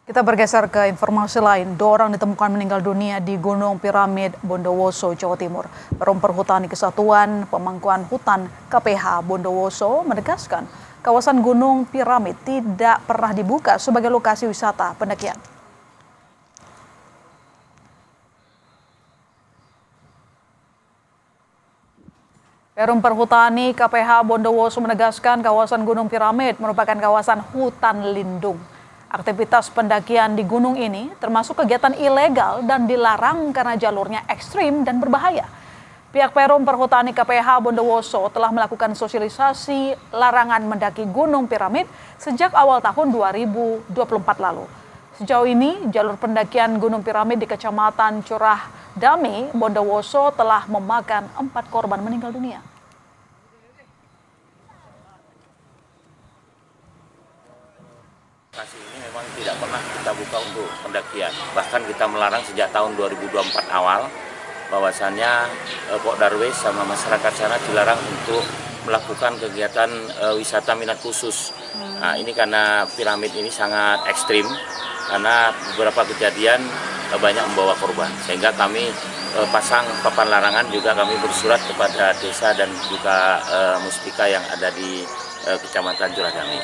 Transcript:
Kita bergeser ke informasi lain. 2 orang ditemukan meninggal dunia di Gunung Piramid, Bondowoso, Jawa Timur. Perum Perhutani Kesatuan Pemangkuan Hutan KPH Bondowoso menegaskan kawasan Gunung Piramid tidak pernah dibuka sebagai lokasi wisata pendakian. Perum Perhutani KPH Bondowoso menegaskan kawasan Gunung Piramid merupakan kawasan hutan lindung. Aktivitas pendakian di gunung ini termasuk kegiatan ilegal dan dilarang karena jalurnya ekstrim dan berbahaya. Pihak Perum Perhutani KPH Bondowoso telah melakukan sosialisasi larangan mendaki Gunung Piramid sejak awal tahun 2024 lalu. Sejauh ini, jalur pendakian Gunung Piramid di Kecamatan Curah Dami, Bondowoso telah memakan 4 korban meninggal dunia. Lokasi ini memang tidak pernah kita buka untuk pendakian. Bahkan kita melarang sejak tahun 2024 awal, bahwasannya Pok Darwis sama masyarakat sana dilarang untuk melakukan kegiatan wisata minat khusus. Nah, ini karena piramid ini sangat ekstrim, karena beberapa kejadian banyak membawa korban. Sehingga kami pasang papan larangan, juga kami bersurat kepada desa dan juga muspika yang ada di Kecamatan Curah Dami.